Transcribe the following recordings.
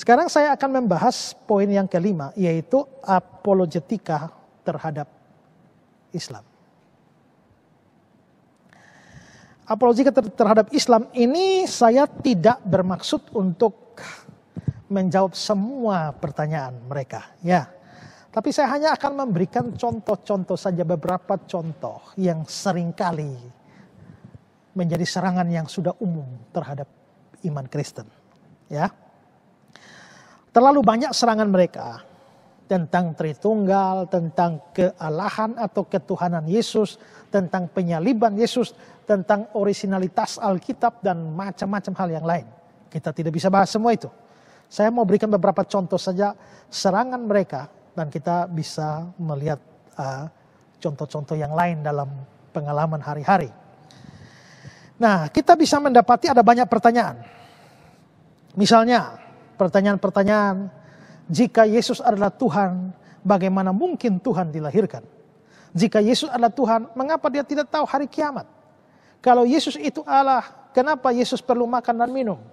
Sekarang saya akan membahas poin yang kelima, yaitu apologetika terhadap Islam. Apologetika terhadap Islam ini saya tidak bermaksud untuk menjawab semua pertanyaan mereka, ya. Tapi saya hanya akan memberikan contoh-contoh saja, beberapa contoh yang seringkali menjadi serangan yang sudah umum terhadap iman Kristen, ya. Terlalu banyak serangan mereka tentang Tritunggal, tentang kealahan atau ketuhanan Yesus, tentang penyaliban Yesus, tentang orisinalitas Alkitab dan macam-macam hal yang lain. Kita tidak bisa bahas semua itu. Saya mau berikan beberapa contoh saja serangan mereka dan kita bisa melihat contoh-contoh yang lain dalam pengalaman hari-hari. Nah, kita bisa mendapati ada banyak pertanyaan. Misalnya, pertanyaan-pertanyaan, jika Yesus adalah Tuhan, bagaimana mungkin Tuhan dilahirkan? Jika Yesus adalah Tuhan, mengapa dia tidak tahu hari kiamat? Kalau Yesus itu Allah, kenapa Yesus perlu makan dan minum?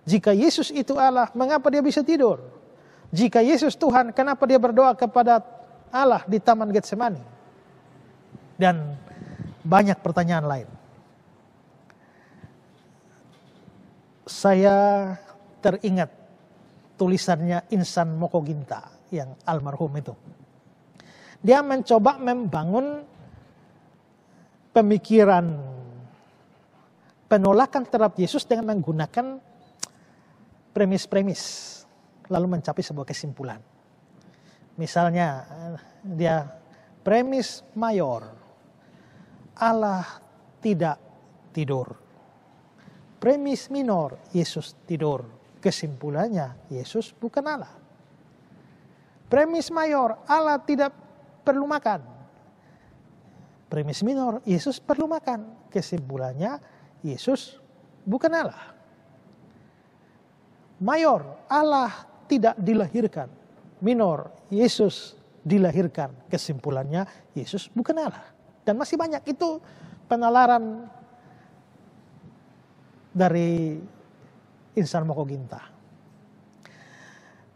Jika Yesus itu Allah, mengapa dia bisa tidur? Jika Yesus Tuhan, kenapa dia berdoa kepada Allah di Taman Getsemani? Dan banyak pertanyaan lain. Saya teringat tulisannya Insan Mokoginta yang almarhum itu. Dia mencoba membangun pemikiran penolakan terhadap Yesus dengan menggunakan premis-premis, lalu mencapai sebuah kesimpulan. Misalnya dia premis mayor, Allah tidak tidur. Premis minor, Yesus tidur. Kesimpulannya, Yesus bukan Allah. Premis mayor, Allah tidak perlu makan. Premis minor, Yesus perlu makan. Kesimpulannya, Yesus bukan Allah. Mayor, Allah tidak dilahirkan. Minor, Yesus dilahirkan. Kesimpulannya, Yesus bukan Allah. Dan masih banyak itu penalaran dari Insan Mokoginta.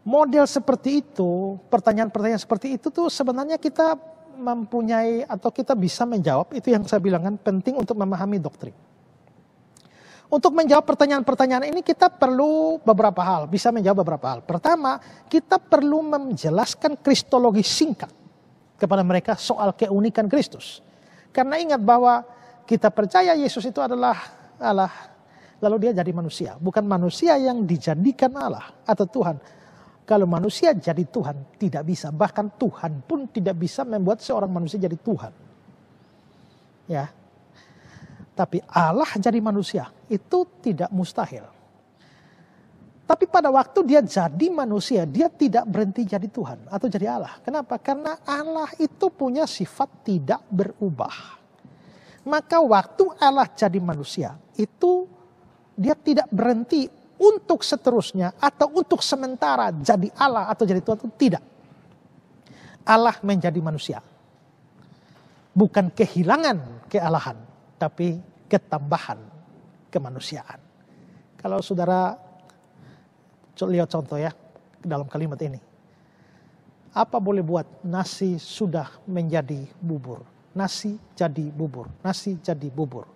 Model seperti itu, pertanyaan-pertanyaan seperti itu tuh sebenarnya kita mempunyai atau kita bisa menjawab, itu yang saya bilangkan penting untuk memahami doktrin. Untuk menjawab pertanyaan-pertanyaan ini kita perlu beberapa hal, bisa menjawab beberapa hal. Pertama, kita perlu menjelaskan kristologi singkat kepada mereka soal keunikan Kristus. Karena ingat bahwa kita percaya Yesus itu adalah Allah, lalu dia jadi manusia. Bukan manusia yang dijadikan Allah atau Tuhan. Kalau manusia jadi Tuhan, tidak bisa. Bahkan Tuhan pun tidak bisa membuat seorang manusia jadi Tuhan. Ya. Tapi Allah jadi manusia, itu tidak mustahil. Tapi pada waktu dia jadi manusia, dia tidak berhenti jadi Tuhan atau jadi Allah. Kenapa? Karena Allah itu punya sifat tidak berubah. Maka waktu Allah jadi manusia, itu dia tidak berhenti untuk seterusnya atau untuk sementara jadi Allah atau jadi Tuhan, itu tidak. Allah menjadi manusia. Bukan kehilangan kealahan, tapi ketambahan kemanusiaan. Kalau saudara lihat contoh ya dalam kalimat ini. Apa boleh buat nasi sudah menjadi bubur. Nasi jadi bubur. Nasi jadi bubur.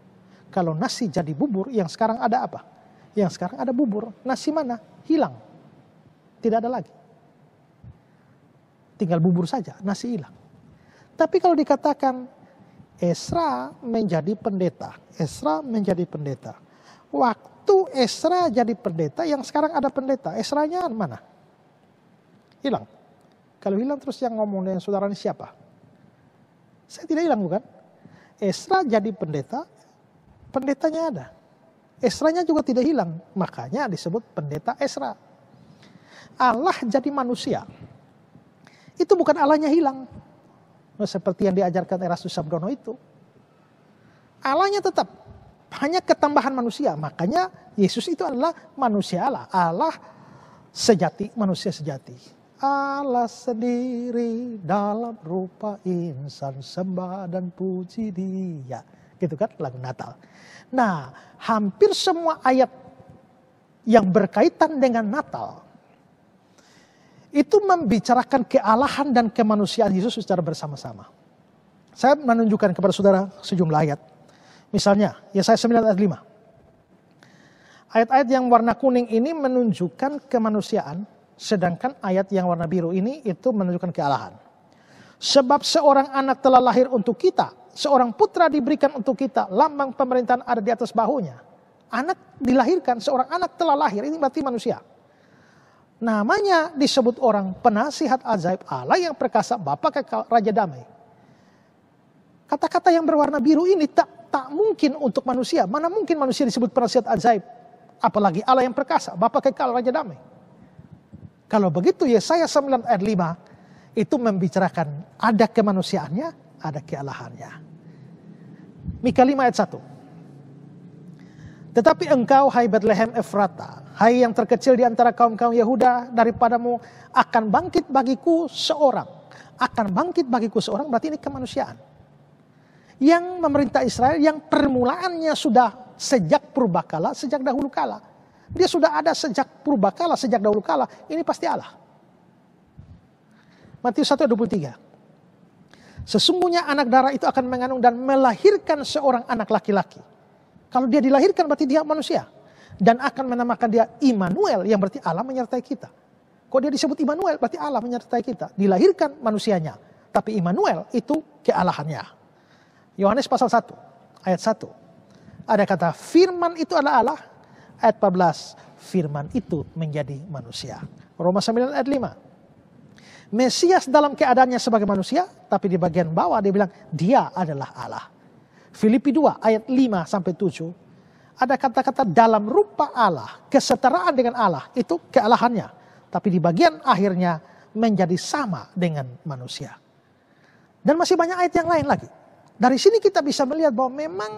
Kalau nasi jadi bubur, yang sekarang ada apa? Yang sekarang ada bubur. Nasi mana? Hilang. Tidak ada lagi. Tinggal bubur saja, nasi hilang. Tapi kalau dikatakan Esra menjadi pendeta. Esra menjadi pendeta. Waktu Esra jadi pendeta, yang sekarang ada pendeta. Esranya mana? Hilang. Kalau hilang terus yang ngomong dengan saudara ini siapa? Saya tidak hilang bukan? Esra jadi pendeta, pendetanya ada. Esranya juga tidak hilang. Makanya disebut pendeta Esra. Allah jadi manusia. Itu bukan Allahnya hilang. Seperti yang diajarkan Erastus Sabdono itu. Allahnya tetap. Hanya ketambahan manusia. Makanya Yesus itu adalah manusia Allah. Allah sejati, manusia sejati. Allah sendiri dalam rupa insan, sembah dan puji Dia. Gitu kan lagu Natal. Nah, hampir semua ayat yang berkaitan dengan Natal itu membicarakan kealahan dan kemanusiaan Yesus secara bersama-sama. Saya menunjukkan kepada saudara sejumlah ayat. Misalnya, Yesaya 9 ayat 5. Ayat-ayat yang warna kuning ini menunjukkan kemanusiaan, sedangkan ayat yang warna biru ini itu menunjukkan kealahan. Sebab seorang anak telah lahir untuk kita, seorang putra diberikan untuk kita, lambang pemerintahan ada di atas bahunya. Anak dilahirkan, seorang anak telah lahir, ini berarti manusia. Namanya disebut orang penasihat ajaib, Allah yang perkasa, Bapa kekal, Raja damai. Kata-kata yang berwarna biru ini tak mungkin untuk manusia. Mana mungkin manusia disebut penasihat ajaib, apalagi Allah yang perkasa, Bapa kekal, Raja damai. Kalau begitu Yesaya 9 ayat 5 itu membicarakan ada kemanusiaannya, ada kealahannya. Mika 5 ayat 1. Tetapi engkau, hai Bethlehem Efrata, hai yang terkecil di antara kaum-kaum Yehuda, daripadamu akan bangkit bagiku seorang. Akan bangkit bagiku seorang, berarti ini kemanusiaan. Yang memerintah Israel, yang permulaannya sudah sejak purbakala, sejak dahulu kala. Dia sudah ada sejak purbakala, sejak dahulu kala. Ini pasti Allah. Matius 1 ayat 23. Sesungguhnya anak darah itu akan mengandung dan melahirkan seorang anak laki-laki. Kalau dia dilahirkan berarti dia manusia. Dan akan menamakan dia Immanuel, yang berarti Allah menyertai kita. Kok dia disebut Immanuel berarti Allah menyertai kita. Dilahirkan manusianya. Tapi Immanuel itu kealahannya. Yohanes pasal 1 ayat 1. Ada kata firman itu adalah Allah. Ayat 14, firman itu menjadi manusia. Roma 9 ayat 5. Mesias dalam keadaannya sebagai manusia, tapi di bagian bawah dia bilang dia adalah Allah. Filipi 2 ayat 5 sampai 7. Ada kata-kata dalam rupa Allah, kesetaraan dengan Allah, itu kealahannya. Tapi di bagian akhirnya menjadi sama dengan manusia. Dan masih banyak ayat yang lain lagi. Dari sini kita bisa melihat bahwa memang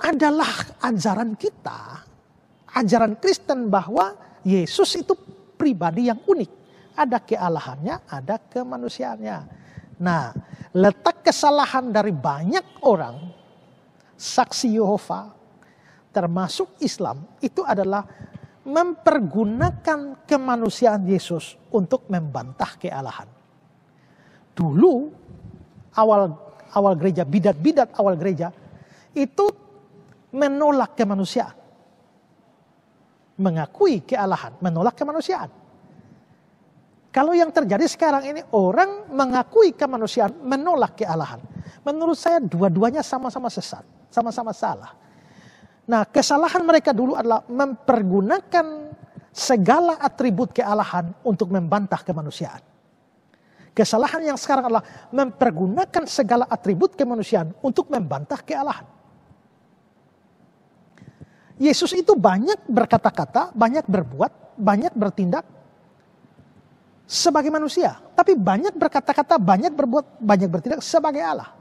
adalah ajaran kita, ajaran Kristen bahwa Yesus itu pribadi yang unik. Ada kealahannya, ada kemanusiaannya. Nah, letak kesalahan dari banyak orang, saksi Yehova, termasuk Islam, itu adalah mempergunakan kemanusiaan Yesus untuk membantah kealahan. Dulu, awal gereja, bidat-bidat awal gereja, itu menolak kemanusiaan. Mengakui kealahan, menolak kemanusiaan. Kalau yang terjadi sekarang ini, orang mengakui kemanusiaan, menolak kealahan. Menurut saya dua-duanya sama-sama sesat, sama-sama salah. Nah, kesalahan mereka dulu adalah mempergunakan segala atribut kealahan untuk membantah kemanusiaan. Kesalahan yang sekarang adalah mempergunakan segala atribut kemanusiaan untuk membantah kealahan. Yesus itu banyak berkata-kata, banyak berbuat, banyak bertindak sebagai manusia. Tapi banyak berkata-kata, banyak berbuat, banyak bertindak sebagai Allah.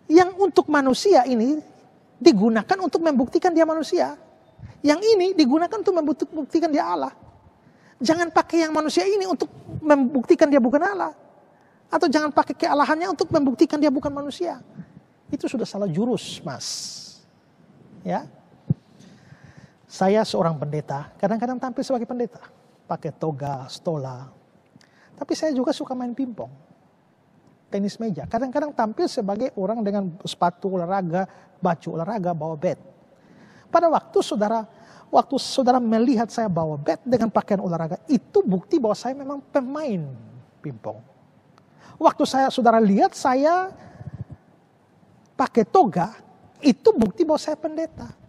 Yang untuk manusia ini digunakan untuk membuktikan dia manusia. Yang ini digunakan untuk membuktikan dia Allah. Jangan pakai yang manusia ini untuk membuktikan dia bukan Allah. Atau jangan pakai kealahannya untuk membuktikan dia bukan manusia. Itu sudah salah jurus, Mas. Ya. Saya seorang pendeta, kadang-kadang tampil sebagai pendeta. Pakai toga, stola. Tapi saya juga suka main pingpong. Tenis meja. Kadang-kadang tampil sebagai orang dengan sepatu olahraga, baju olahraga, bawa bat. Pada waktu saudara melihat saya bawa bat dengan pakaian olahraga, itu bukti bahwa saya memang pemain pingpong. Waktu saudara lihat saya pakai toga, itu bukti bahwa saya pendeta.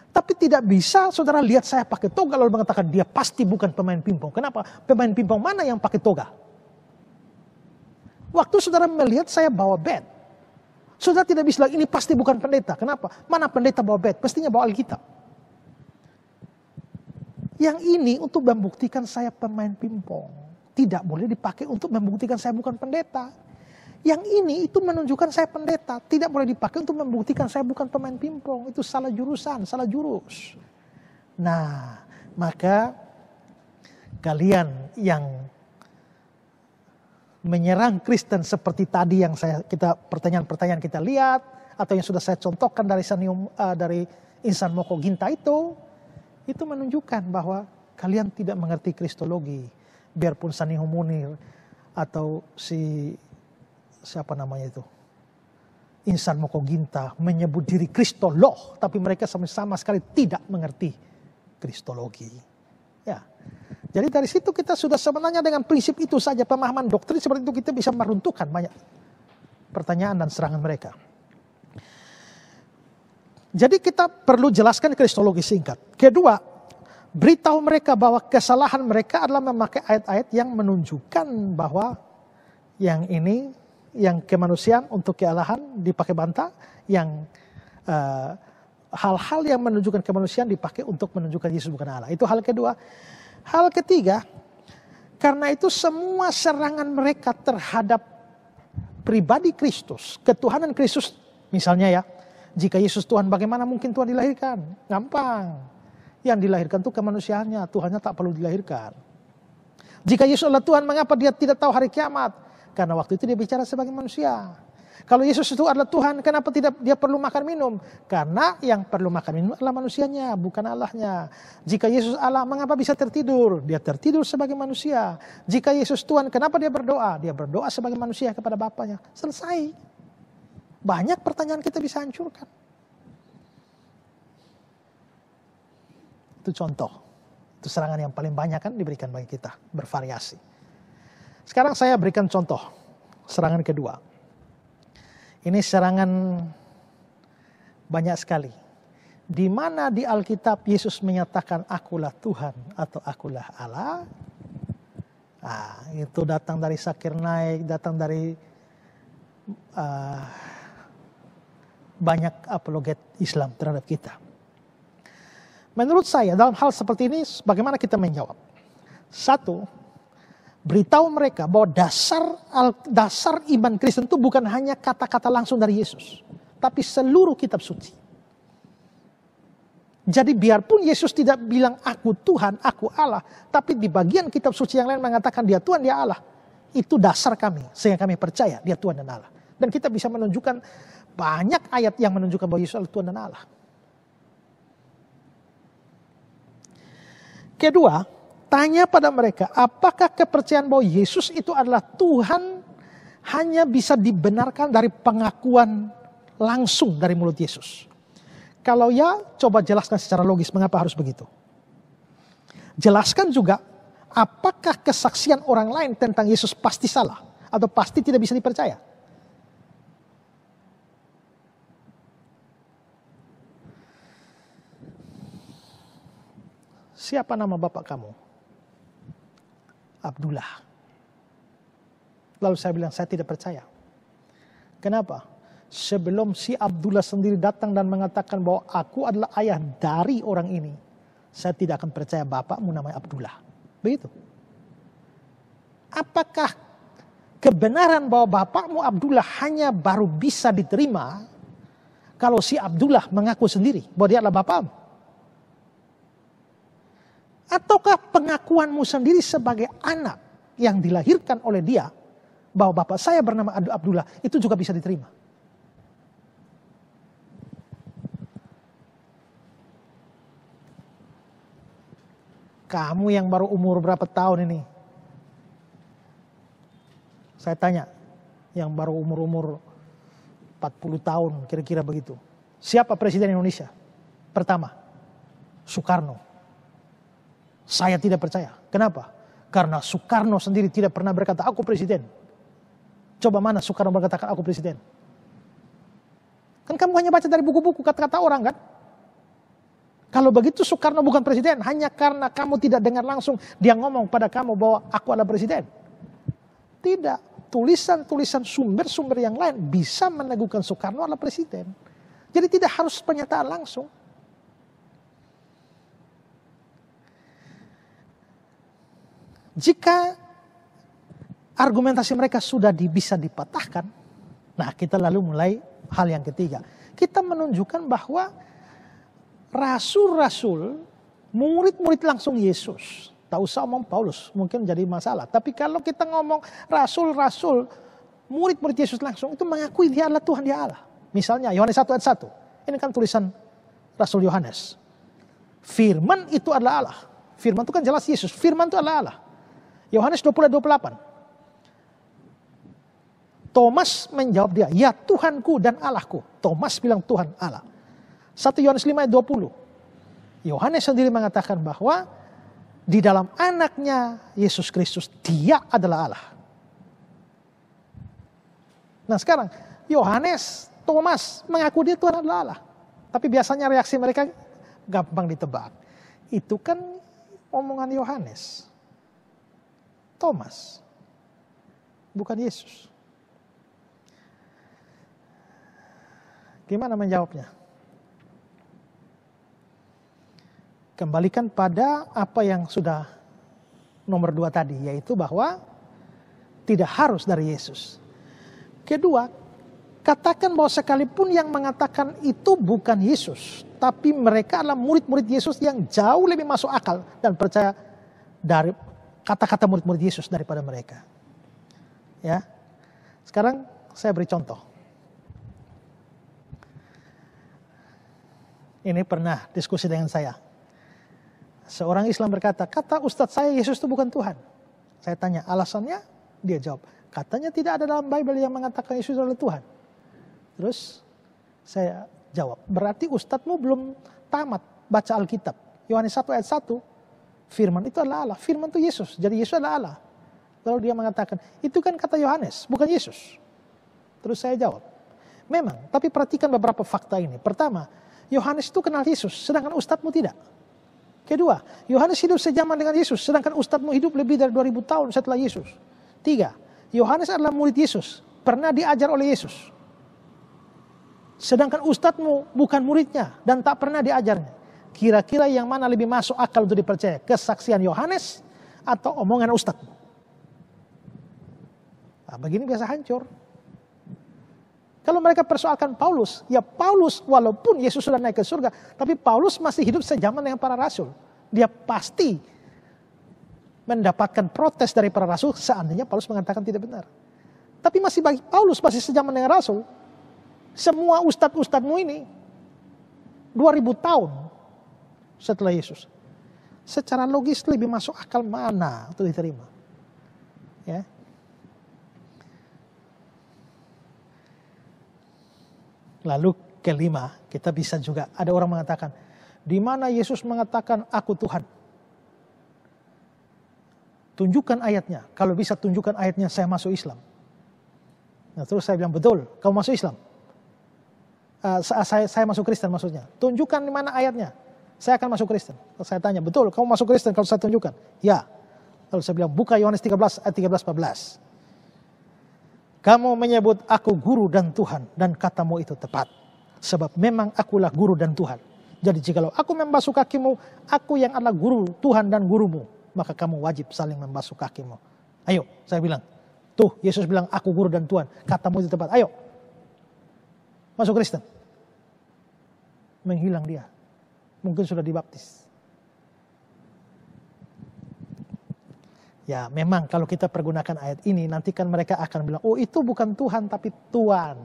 Tapi tidak bisa saudara lihat saya pakai toga lalu mengatakan dia pasti bukan pemain pingpong. Kenapa? Pemain pingpong mana yang pakai toga? Waktu saudara melihat saya bawa bat, saudara tidak bisa bilang ini pasti bukan pendeta. Kenapa? Mana pendeta bawa bat? Pastinya bawa Alkitab. Yang ini untuk membuktikan saya pemain pingpong. Tidak boleh dipakai untuk membuktikan saya bukan pendeta. Yang ini itu menunjukkan saya pendeta. Tidak boleh dipakai untuk membuktikan saya bukan pemain pingpong. Itu salah jurusan, salah jurus. Nah, maka kalian yang menyerang Kristen seperti tadi yang pertanyaan-pertanyaan kita lihat, atau yang sudah saya contohkan dari Insan Moko Ginta itu menunjukkan bahwa kalian tidak mengerti kristologi, Biarpun Saniho Munir atau siapa namanya itu, Insan Moko Ginta menyebut diri Kristolog, tapi mereka sama sekali tidak mengerti Kristologi. Ya. Jadi dari situ kita sudah sebenarnya dengan prinsip itu saja, pemahaman doktrin seperti itu, kita bisa meruntuhkan banyak pertanyaan dan serangan mereka. Jadi kita perlu jelaskan Kristologi singkat. Kedua, beritahu mereka bahwa kesalahan mereka adalah memakai ayat-ayat yang menunjukkan bahwa yang ini, yang kemanusiaan untuk kealahan dipakai bantah, yang hal-hal yang menunjukkan kemanusiaan dipakai untuk menunjukkan Yesus bukan Allah. Itu hal kedua. Hal ketiga, karena itu semua serangan mereka terhadap pribadi Kristus, ketuhanan Kristus, misalnya ya, jika Yesus Tuhan, bagaimana mungkin Tuhan dilahirkan? Gampang. Yang dilahirkan itu kemanusiaannya, Tuhannya tak perlu dilahirkan. Jika Yesus adalah Tuhan, mengapa dia tidak tahu hari kiamat? Karena waktu itu dia bicara sebagai manusia. Kalau Yesus itu adalah Tuhan, kenapa tidak dia perlu makan minum? Karena yang perlu makan minum adalah manusianya, bukan Allahnya. Jika Yesus Allah, mengapa bisa tertidur? Dia tertidur sebagai manusia. Jika Yesus Tuhan, kenapa dia berdoa? Dia berdoa sebagai manusia kepada Bapaknya. Selesai. Banyak pertanyaan kita bisa hancurkan. Itu contoh. Itu serangan yang paling banyak kan diberikan bagi kita. Bervariasi. Sekarang saya berikan contoh. Serangan kedua. Ini serangan banyak sekali. Di mana di Alkitab Yesus menyatakan akulah Tuhan atau akulah Allah. Nah, itu datang dari Zakir Naik, datang dari banyak apologet Islam terhadap kita. Menurut saya dalam hal seperti ini bagaimana kita menjawab? Satu, beritahu mereka bahwa dasar iman Kristen itu bukan hanya kata-kata langsung dari Yesus, tapi seluruh kitab suci. Jadi biarpun Yesus tidak bilang aku Tuhan, aku Allah, tapi di bagian kitab suci yang lain mengatakan dia Tuhan, dia Allah. Itu dasar kami, sehingga kami percaya dia Tuhan dan Allah. Dan kita bisa menunjukkan banyak ayat yang menunjukkan bahwa Yesus adalah Tuhan dan Allah. Kedua, tanya pada mereka, apakah kepercayaan bahwa Yesus itu adalah Tuhan hanya bisa dibenarkan dari pengakuan langsung dari mulut Yesus? Kalau ya, coba jelaskan secara logis mengapa harus begitu. Jelaskan juga, apakah kesaksian orang lain tentang Yesus pasti salah atau pasti tidak bisa dipercaya? Siapa nama bapak kamu? Abdullah. Lalu saya bilang, saya tidak percaya. Kenapa? Sebelum si Abdullah sendiri datang dan mengatakan bahwa aku adalah ayah dari orang ini, saya tidak akan percaya bapakmu namanya Abdullah. Begitu. Apakah kebenaran bahwa bapakmu Abdullah hanya baru bisa diterima kalau si Abdullah mengaku sendiri bahwa dia adalah bapakmu? Ataukah pengakuanmu sendiri sebagai anak yang dilahirkan oleh dia bahwa bapak saya bernama Abdullah itu juga bisa diterima? Kamu yang baru umur berapa tahun ini? Saya tanya, yang baru umur 40 tahun kira-kira begitu. Siapa presiden Indonesia? Pertama, Soekarno. Saya tidak percaya. Kenapa? Karena Soekarno sendiri tidak pernah berkata, aku presiden. Coba mana Soekarno berkatakan, aku presiden? Kan kamu hanya baca dari buku-buku kata-kata orang kan? Kalau begitu Soekarno bukan presiden. Hanya karena kamu tidak dengar langsung dia ngomong pada kamu bahwa aku adalah presiden. Tidak. Tulisan-tulisan sumber-sumber yang lain bisa meneguhkan Soekarno adalah presiden. Jadi tidak harus pernyataan langsung. Jika argumentasi mereka sudah bisa dipatahkan, nah kita lalu mulai hal yang ketiga. Kita menunjukkan bahwa rasul-rasul, murid-murid langsung Yesus, tak usah omong Paulus, mungkin jadi masalah. Tapi kalau kita ngomong rasul-rasul, murid-murid Yesus langsung, itu mengakui dia adalah Tuhan, dia Allah. Misalnya Yohanes 1 ayat 1, ini kan tulisan Rasul Yohanes. Firman itu adalah Allah. Firman itu kan jelas Yesus, firman itu adalah Allah. Yohanes 20:28. Thomas menjawab dia, ya Tuhanku dan Allahku. Thomas bilang Tuhan Allah. 1 Yohanes 5:20. Yohanes sendiri mengatakan bahwa di dalam anaknya Yesus Kristus, dia adalah Allah. Nah sekarang, Yohanes, Thomas mengaku dia Tuhan adalah Allah. Tapi biasanya reaksi mereka gampang ditebak. Itu kan omongan Yohanes. Thomas, bukan Yesus. Gimana menjawabnya? Kembalikan pada apa yang sudah nomor 2 tadi, yaitu bahwa tidak harus dari Yesus. Kedua, katakan bahwa sekalipun yang mengatakan itu bukan Yesus, tapi mereka adalah murid-murid Yesus yang jauh lebih masuk akal dan percaya dari kata-kata murid-murid Yesus daripada mereka. Ya, sekarang saya beri contoh. Ini pernah diskusi dengan saya. Seorang Islam berkata, kata Ustadz saya Yesus itu bukan Tuhan. Saya tanya alasannya, dia jawab, katanya tidak ada dalam Bible yang mengatakan Yesus adalah Tuhan. Terus saya jawab, berarti Ustadzmu belum tamat baca Alkitab. Yohanes 1 ayat 1, firman itu adalah Allah, firman itu Yesus, jadi Yesus adalah Allah. Lalu dia mengatakan, itu kan kata Yohanes, bukan Yesus. Terus saya jawab, memang, tapi perhatikan beberapa fakta ini. Pertama, Yohanes itu kenal Yesus, sedangkan Ustadzmu tidak. Kedua, Yohanes hidup sejaman dengan Yesus, sedangkan Ustadzmu hidup lebih dari 2000 tahun setelah Yesus. 3, Yohanes adalah murid Yesus, pernah diajar oleh Yesus. Sedangkan Ustadzmu bukan muridnya dan tak pernah diajarnya. Kira-kira yang mana lebih masuk akal untuk dipercaya? Kesaksian Yohanes atau omongan Ustadzmu? Nah, begini biasa hancur. Kalau mereka persoalkan Paulus, ya Paulus walaupun Yesus sudah naik ke surga, tapi Paulus masih hidup sejaman dengan para rasul. Dia pasti mendapatkan protes dari para rasul seandainya Paulus mengatakan tidak benar. Tapi masih bagi Paulus masih sejaman dengan rasul. Semua ustadz-ustadzmu ini 2000 tahun setelah Yesus. Secara logis lebih masuk akal mana untuk diterima? Ya. Lalu kelima, kita bisa juga ada orang mengatakan, di mana Yesus mengatakan aku Tuhan? Tunjukkan ayatnya. Kalau bisa tunjukkan ayatnya, saya masuk Islam. Nah, terus saya bilang, betul, kamu masuk Islam. Saya masuk Kristen maksudnya. Tunjukkan di mana ayatnya. Saya akan masuk Kristen. Lalu saya tanya, betul, kamu masuk Kristen kalau saya tunjukkan? Ya. Lalu saya bilang, buka Yohanes 13 ayat 13-14. Kamu menyebut aku guru dan Tuhan, dan katamu itu tepat. Sebab memang akulah guru dan Tuhan. Jadi jikalau aku membasuh kakimu, aku yang adalah guru Tuhan dan gurumu, maka kamu wajib saling membasuh kakimu. Ayo, saya bilang. Tuh, Yesus bilang aku guru dan Tuhan, katamu itu tepat. Ayo, masuk Kristen. Menghilang dia. Mungkin sudah dibaptis. Ya memang kalau kita pergunakan ayat ini, nanti kan mereka akan bilang, oh itu bukan Tuhan tapi Tuan.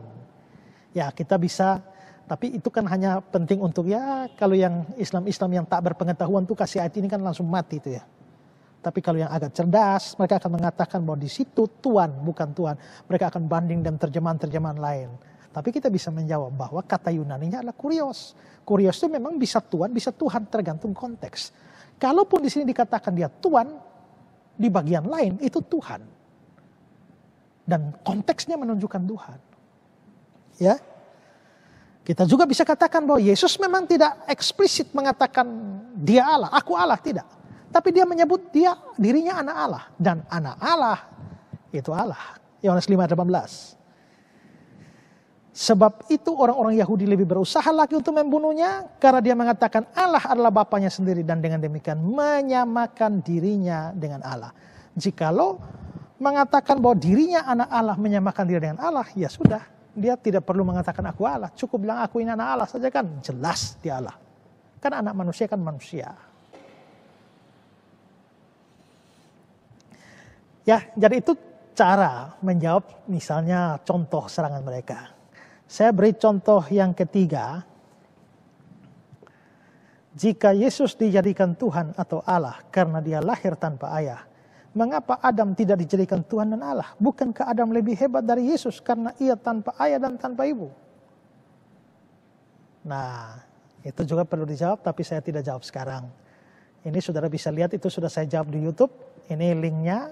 Ya kita bisa, tapi itu kan hanya penting untuk ya kalau yang Islam-Islam yang tak berpengetahuan tuh kasih ayat ini kan langsung mati itu ya. Tapi kalau yang agak cerdas, mereka akan mengatakan bahwa di situ Tuan bukan Tuhan. Mereka akan banding dan terjemahan-terjemahan lain. Tapi kita bisa menjawab bahwa kata Yunaninya adalah kurios. Kurios itu memang bisa Tuan, bisa Tuhan tergantung konteks. Kalaupun di sini dikatakan dia Tuan, di bagian lain itu Tuhan. Dan konteksnya menunjukkan Tuhan. Ya. Kita juga bisa katakan bahwa Yesus memang tidak eksplisit mengatakan dia Allah, aku Allah, tidak. Tapi dia menyebut dirinya anak Allah. Dan anak Allah itu Allah. Yohanes 5:18. Sebab itu orang-orang Yahudi lebih berusaha lagi untuk membunuhnya, karena dia mengatakan Allah adalah Bapanya sendiri, dan dengan demikian menyamakan dirinya dengan Allah. Jikalau mengatakan bahwa dirinya anak Allah, menyamakan diri dengan Allah, ya sudah, dia tidak perlu mengatakan aku Allah, cukup bilang aku ini anak Allah saja kan, jelas dia Allah. Kan anak manusia kan manusia. Ya, jadi itu cara menjawab misalnya contoh serangan mereka. Saya beri contoh yang ketiga. Jika Yesus dijadikan Tuhan atau Allah karena dia lahir tanpa ayah, Mengapa Adam tidak dijadikan Tuhan dan Allah? Bukankah Adam lebih hebat dari Yesus karena ia tanpa ayah dan tanpa ibu? Nah, itu juga perlu dijawab, tapi saya tidak jawab sekarang. Ini saudara bisa lihat, itu sudah saya jawab di YouTube. Ini linknya.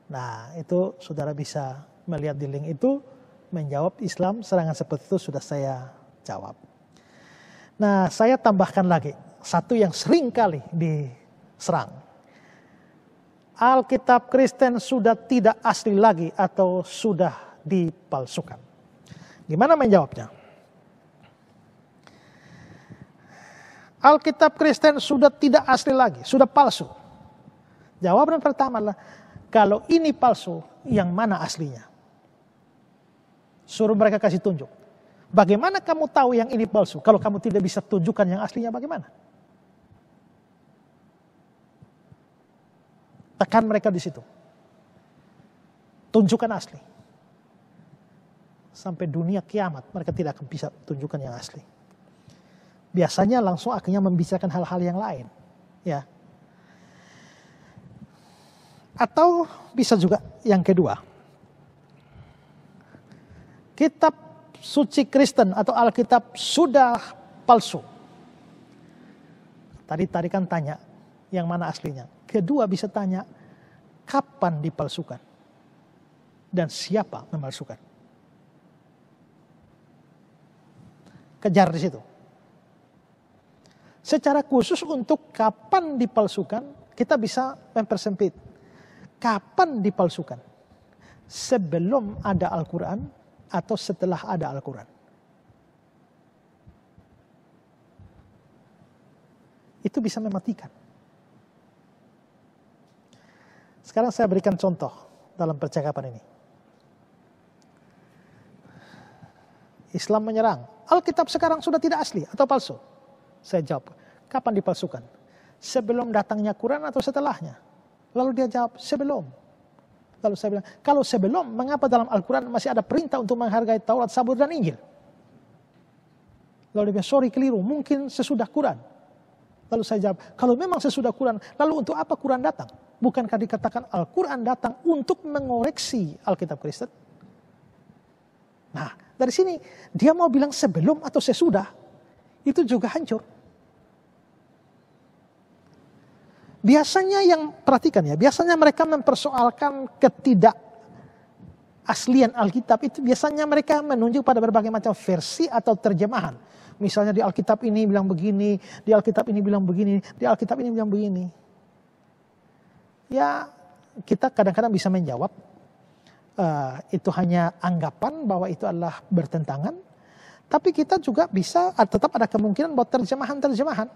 Nah, itu saudara bisa melihat di link itu. Menjawab Islam serangan seperti itu sudah saya jawab. Nah, saya tambahkan lagi satu yang sering kali diserang. Alkitab Kristen sudah tidak asli lagi atau sudah dipalsukan. Gimana menjawabnya? Alkitab Kristen sudah tidak asli lagi, sudah palsu. Jawaban pertama adalah, kalau ini palsu, yang mana aslinya? Suruh mereka kasih tunjuk. Bagaimana kamu tahu yang ini palsu? Kalau kamu tidak bisa tunjukkan yang aslinya, bagaimana? Tekan mereka di situ. Tunjukkan asli. Sampai dunia kiamat, mereka tidak akan bisa tunjukkan yang asli. Biasanya langsung akhirnya membicarakan hal-hal yang lain. Ya. Atau bisa juga yang kedua. Kitab suci Kristen atau Alkitab sudah palsu. Tadi kan tanya, yang mana aslinya? Kedua bisa tanya, kapan dipalsukan? Dan siapa memalsukan? Kejar di situ. Secara khusus untuk kapan dipalsukan, kita bisa mempersempit. Kapan dipalsukan? Sebelum ada Al-Quran atau setelah ada Al-Quran? Itu bisa mematikan. Sekarang saya berikan contoh dalam percakapan ini. Islam menyerang, Alkitab sekarang sudah tidak asli atau palsu? Saya jawab, kapan dipalsukan? Sebelum datangnya Quran atau setelahnya? Lalu dia jawab, sebelum. Lalu saya bilang, kalau sebelum, mengapa dalam Al-Quran masih ada perintah untuk menghargai Taurat, Zabur, dan Injil? Lalu dia bilang, sorry keliru, mungkin sesudah Quran. Lalu saya jawab, kalau memang sesudah Quran, lalu untuk apa Quran datang? Bukankah dikatakan Al-Quran datang untuk mengoreksi Alkitab Kristen? Nah, dari sini dia mau bilang sebelum atau sesudah, itu juga hancur. Biasanya yang, perhatikan ya, biasanya mereka mempersoalkan ketidakaslian Alkitab itu, biasanya mereka menunjuk pada berbagai macam versi atau terjemahan. Misalnya di Alkitab ini bilang begini, di Alkitab ini bilang begini, di Alkitab ini bilang begini. Ya, kita kadang-kadang bisa menjawab, itu hanya anggapan bahwa itu adalah bertentangan. Tapi kita juga bisa, tetap ada kemungkinan buat terjemahan-terjemahan.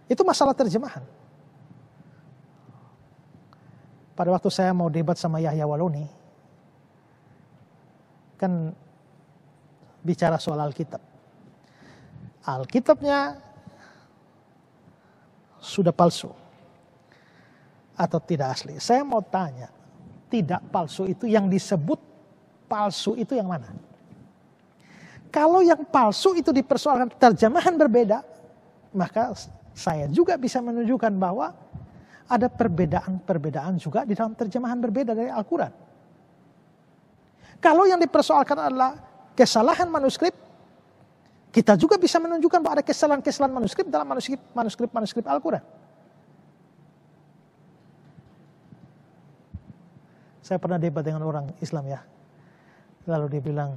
Itu masalah terjemahan. Pada waktu saya mau debat sama Yahya Waloni, kan bicara soal Alkitab. Alkitabnya sudah palsu atau tidak asli. Saya mau tanya, tidak palsu itu, yang disebut palsu itu yang mana? Kalau yang palsu itu dipersoalkan terjemahan berbeda, maka saya juga bisa menunjukkan bahwa ada perbedaan-perbedaan juga di dalam terjemahan berbeda dari Al-Quran. Kalau yang dipersoalkan adalah kesalahan manuskrip, kita juga bisa menunjukkan bahwa ada kesalahan-kesalahan manuskrip dalam manuskrip Al-Quran. Saya pernah debat dengan orang Islam ya, lalu dia bilang,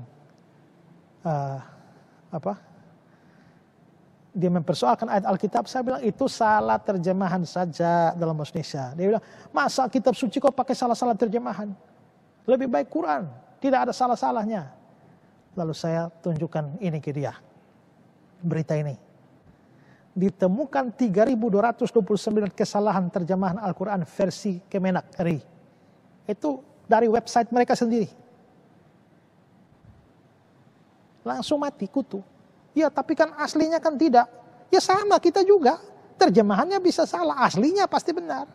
dia mempersoalkan ayat Alkitab. Saya bilang itu salah terjemahan saja dalam bahasa Indonesia. Dia bilang, masa kitab suci kok pakai salah-salah terjemahan? Lebih baik Quran, tidak ada salah-salahnya. Lalu saya tunjukkan ini ke dia, berita ini. Ditemukan 3.229 kesalahan terjemahan Al-Quran versi Kemenak RI. Itu dari website mereka sendiri. Langsung mati kutu. Ya, tapi kan aslinya kan tidak. Ya sama, kita juga. Terjemahannya bisa salah, aslinya pasti benar.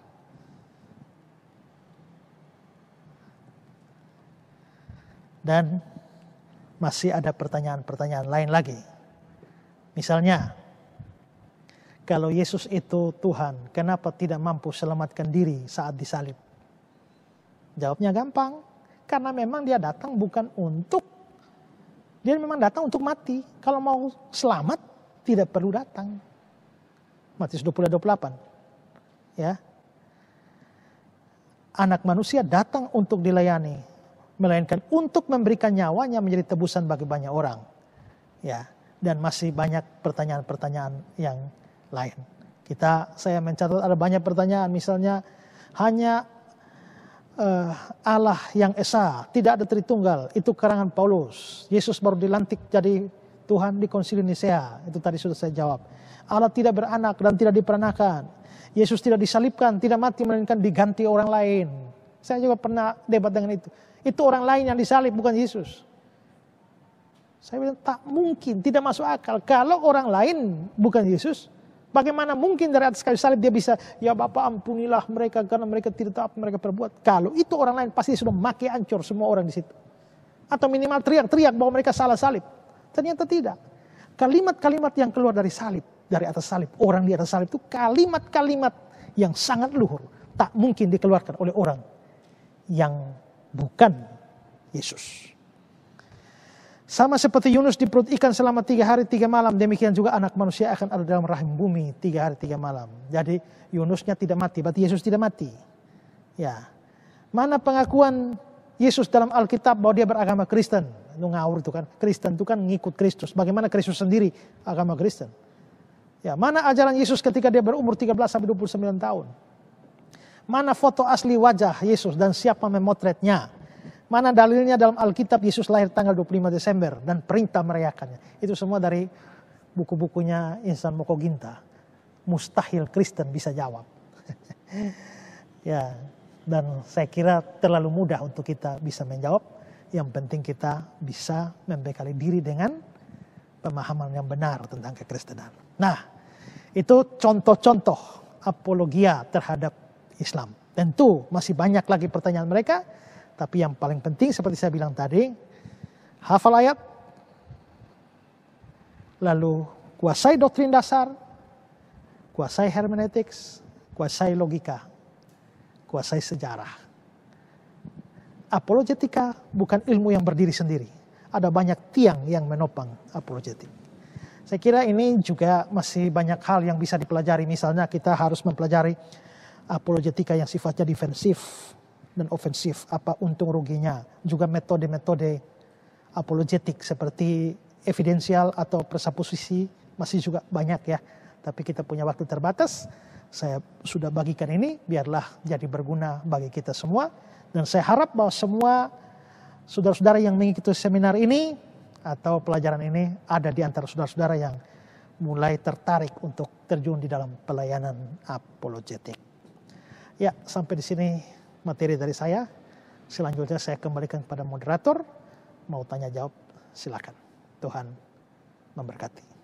Dan masih ada pertanyaan-pertanyaan lain lagi. Misalnya, Kalau Yesus itu Tuhan, kenapa tidak mampu selamatkan diri saat disalib? Jawabnya gampang, karena memang dia datang bukan untuk, dia memang datang untuk mati. Kalau mau selamat, tidak perlu datang. Matius 20:28. Ya. Anak manusia datang untuk dilayani, melainkan untuk memberikan nyawanya menjadi tebusan bagi banyak orang. Ya, dan masih banyak pertanyaan-pertanyaan yang lain. Saya mencatat ada banyak pertanyaan, misalnya hanya Allah yang Esa, tidak ada Tritunggal, itu karangan Paulus. Yesus baru dilantik jadi Tuhan di Konsili Nisea, itu tadi sudah saya jawab. Allah tidak beranak dan tidak diperanakan. Yesus tidak disalibkan, tidak mati, melainkan diganti orang lain. Saya juga pernah debat dengan itu. Itu orang lain yang disalib, bukan Yesus. Saya bilang tak mungkin, tidak masuk akal. Kalau orang lain bukan Yesus, bagaimana mungkin dari atas kayu salib dia bisa, ya Bapa ampunilah mereka karena mereka tidak tahu apa mereka perbuat. Kalau itu orang lain pasti sudah maki hancur semua orang di situ. Atau minimal teriak-teriak bahwa mereka salah salib. Ternyata tidak. Kalimat-kalimat yang keluar dari salib, dari atas salib, orang di atas salib itu kalimat-kalimat yang sangat luhur. Tak mungkin dikeluarkan oleh orang yang bukan Yesus. Sama seperti Yunus di perut ikan selama 3 hari 3 malam, demikian juga anak manusia akan ada dalam rahim bumi 3 hari 3 malam. Jadi Yunusnya tidak mati, berarti Yesus tidak mati. Ya, mana pengakuan Yesus dalam Alkitab bahwa dia beragama Kristen? Itu ngawur itu kan. Kristen itu kan ngikut Kristus. Bagaimana Kristus sendiri agama Kristen? Ya, mana ajaran Yesus ketika dia berumur 13 sampai 29 tahun? Mana foto asli wajah Yesus dan siapa memotretnya? Mana dalilnya dalam Alkitab Yesus lahir tanggal 25 Desember dan perintah merayakannya? Itu semua dari buku-bukunya Insan Moko Ginta. Mustahil Kristen bisa jawab. Ya, dan saya kira terlalu mudah untuk kita bisa menjawab. Yang penting kita bisa membekali diri dengan pemahaman yang benar tentang kekristenan. Nah, itu contoh-contoh apologia terhadap Islam. Tentu masih banyak lagi pertanyaan mereka. Tapi yang paling penting seperti saya bilang tadi, hafal ayat, lalu kuasai doktrin dasar, kuasai hermeneutiks, kuasai logika, kuasai sejarah. Apologetika bukan ilmu yang berdiri sendiri. Ada banyak tiang yang menopang apologetik. Saya kira ini juga masih banyak hal yang bisa dipelajari. Misalnya kita harus mempelajari apologetika yang sifatnya defensif dan ofensif, apa untung ruginya. Juga metode-metode apologetik seperti evidensial atau presuposisi masih juga banyak ya. Tapi kita punya waktu terbatas. Saya sudah bagikan ini, biarlah jadi berguna bagi kita semua. Dan saya harap bahwa semua saudara-saudara yang mengikuti seminar ini atau pelajaran ini ada di antara saudara-saudara yang mulai tertarik untuk terjun di dalam pelayanan apologetik. Ya, sampai di sini materi dari saya. Selanjutnya saya kembalikan kepada moderator. Mau tanya jawab, silakan. Tuhan memberkati.